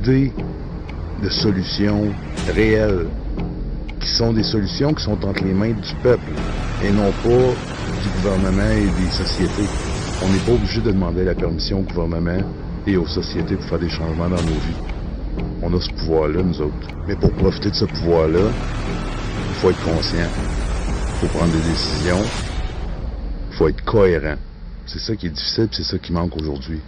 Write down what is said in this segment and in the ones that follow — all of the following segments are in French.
idées de solutions réelles, qui sont des solutions qui sont entre les mains du peuple et non pas du gouvernement et des sociétés. On n'est pas obligé de demander la permission au gouvernement et aux sociétés pour faire des changements dans nos vies. On a ce pouvoir-là, nous autres. Mais pour profiter de ce pouvoir-là, il faut être conscient. Il faut prendre des décisions. Il faut être cohérent. C'est ça qui est difficile, c'est ça qui manque aujourd'hui.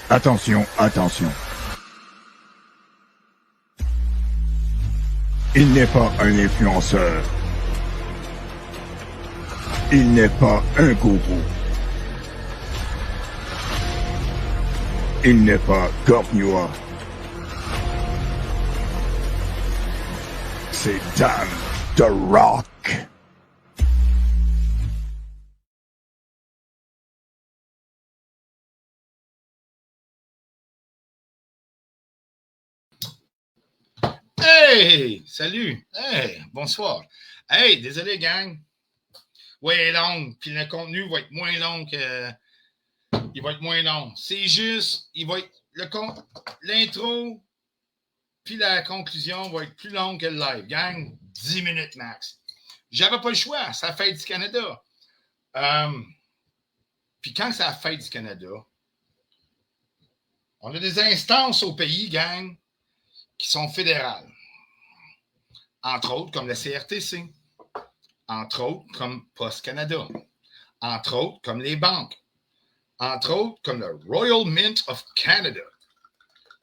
Attention, attention. Il n'est pas un influenceur. Il n'est pas un gourou. Il n'est pas Gorgnua. C'est Dan The Rock. Hey! Salut! Hey! Bonsoir! Hey! Désolé, gang! Ouais, long, puis le contenu va être moins long que... Il va être moins long. C'est juste, il va être... L'intro, puis la conclusion va être plus longue que le live. Gang, 10 minutes max. J'avais pas le choix, c'est la fête du Canada. Puis quand c'est la fête du Canada, on a des instances au pays, gang, qui sont fédérales. Entre autres, comme la CRTC. Entre autres, comme Post Canada. Entre autres, comme les banques. Entre autres, comme le Royal Mint of Canada.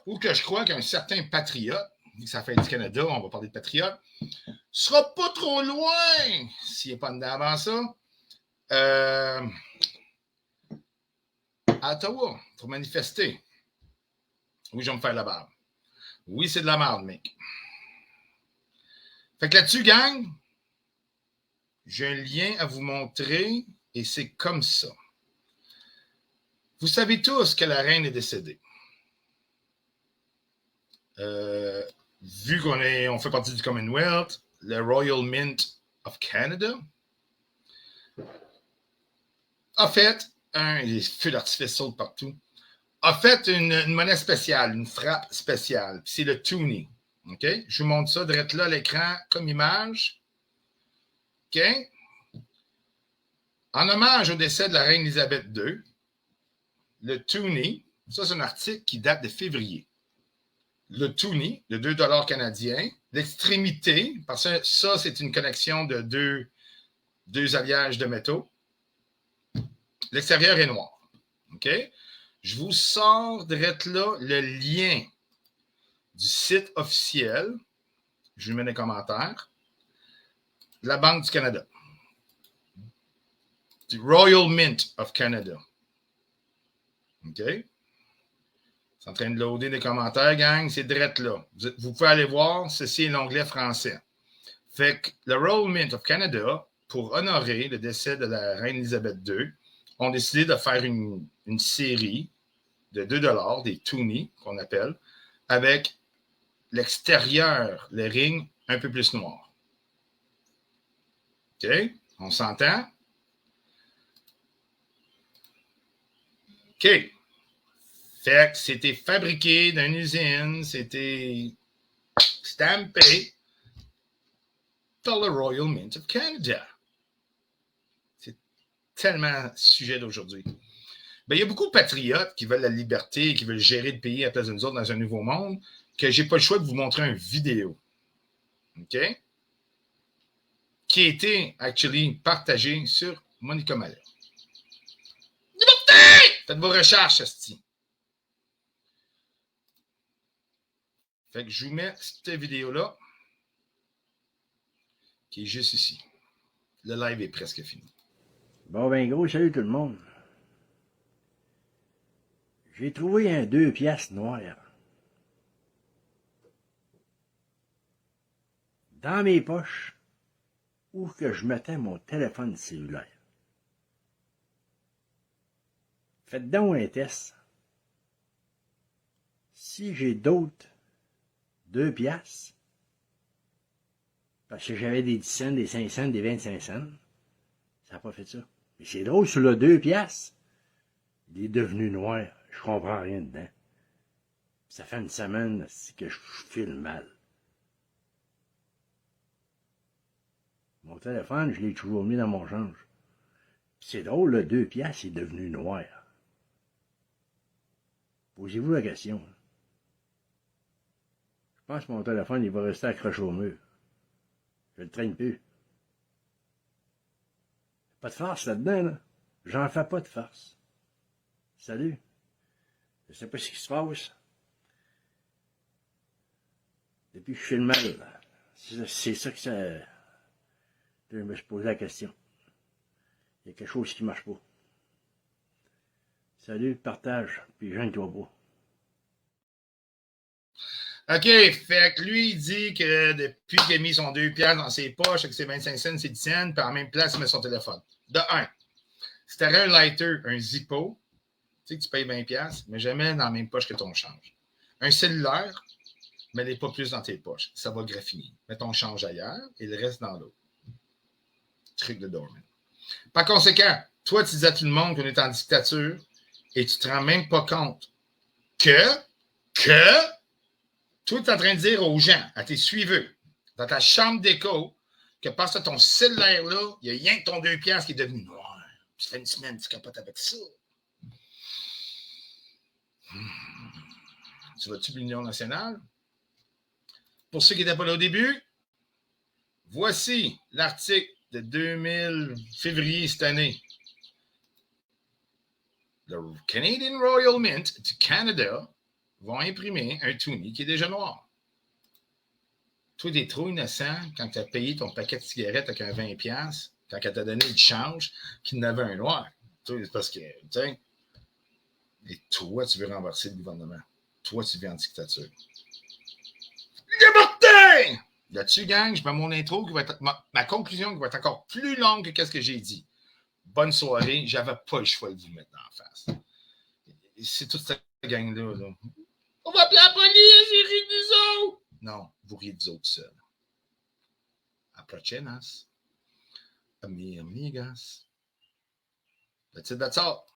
Ou que je crois qu'un certain patriote, ça fait du Canada, on va parler de patriote, sera pas trop loin, s'il n'est pas dedans avant ça, à Ottawa, pour manifester. Oui, je vais me faire la barbe. Oui, c'est de la merde, mec. Fait que là-dessus, gang, j'ai un lien à vous montrer et c'est comme ça. Vous savez tous que la reine est décédée. Vu qu'on fait partie du Commonwealth, le Royal Mint of Canada, a fait les feux d'artifice sautent partout, a fait une monnaie spéciale, une frappe spéciale. C'est le Toonie. OK? Je vous montre ça direct là à l'écran comme image. OK? En hommage au décès de la reine Élisabeth II, le Toonie, ça c'est un article qui date de février. Le Toonie, de 2 $ canadiens, l'extrémité, parce que ça c'est une connexion de deux alliages de métaux. L'extérieur est noir. OK? Je vous sors direct là le lien du site officiel. Je vous mets dans les commentaires. De la Banque du Canada. Du Royal Mint of Canada. OK? C'est en train de loader les commentaires, gang. C'est direct là. Vous pouvez aller voir. Ceci est l'onglet français. Fait que le Royal Mint of Canada, pour honorer le décès de la reine Élisabeth II, ont décidé de faire une série de 2 $, des Toonie, qu'on appelle, avec l'extérieur, le ring, un peu plus noir. OK? On s'entend? OK. Fait que c'était fabriqué dans une usine, c'était stampé par le Royal Mint of Canada. C'est tellement sujet d'aujourd'hui. Ben, il y a beaucoup de patriotes qui veulent la liberté, qui veulent gérer le pays à la place de nous autres dans un nouveau monde, que j'ai pas le choix de vous montrer une vidéo. OK? Qui a été, actually, partagée sur Monica Mallet. Liberté! Faites vos recherches, esti. Fait que je vous mets cette vidéo-là, qui est juste ici. Le live est presque fini. Bon, ben gros, salut tout le monde. J'ai trouvé un 2 piastres noir dans mes poches où que je mettais mon téléphone cellulaire. Faites donc un test. Si j'ai d'autres 2 piastres, parce que j'avais des 10 cents, des 5 cents, des 25 cents, ça n'a pas fait ça. Mais c'est drôle, sur le 2 piastres, il est devenu noir. Je comprends rien dedans. Ça fait une semaine que je file mal. Mon téléphone, je l'ai toujours mis dans mon change. C'est drôle, le 2 piastres est devenu noir. Posez-vous la question. Je pense que mon téléphone, il va rester accroché au mur. Je le traîne plus. Pas de farce là-dedans, là. J'en fais pas de farce. Salut. Je sais pas ce qui se passe. Depuis que je fais le mal, c'est ça que ça... Je me suis posé la question. Il y a quelque chose qui marche pas. Salut, partage, puis gêne-toi pas. OK, fait que lui, il dit que depuis qu'il a mis son 2 piastres dans ses poches, avec ses 25 cents, ses 10 cents, puis en même place, il met son téléphone. De 1, si tu avais un lighter, un Zippo, tu sais que tu payes 20 piastres, mais jamais dans la même poche que ton change. Un cellulaire, mets-les pas plus dans tes poches. Ça va graffiner. Mets ton change ailleurs et le reste dans l'autre. Truc de Dorman. Par conséquent, toi, tu dis à tout le monde qu'on est en dictature et tu te rends même pas compte que toi, tu es en train de dire aux gens, à tes suiveurs, dans ta chambre d'écho, que parce que ton cellulaire-là, il y a rien que ton 2 piastres qui est devenu noir. Ça fait une semaine que tu capotes avec ça. Tu vas-tu l'Union nationale? Pour ceux qui n'étaient pas là au début, voici l'article de 2000 février cette année. Le Canadian Royal Mint du Canada vont imprimer un Toonie qui est déjà noir. Toi, t'es trop innocent quand tu as payé ton paquet de cigarettes avec un 20$, quand elle t'a donné du change, qu'il n'avait un noir. Toi, c'est parce que, tu sais, et toi, tu veux renverser le gouvernement. Toi, tu vis en dictature. Liberté! Là-dessus, gang, je mets mon intro qui va être ma conclusion qui va être encore plus longue que ce que j'ai dit. Bonne soirée. J'avais pas le choix de vous mettre en face. C'est toute cette gang-là. Là. On va appeler la police, ils rient de nous autres. Non, vous riez des autres seuls. Aprochenas. Amigas. That's it, that's all.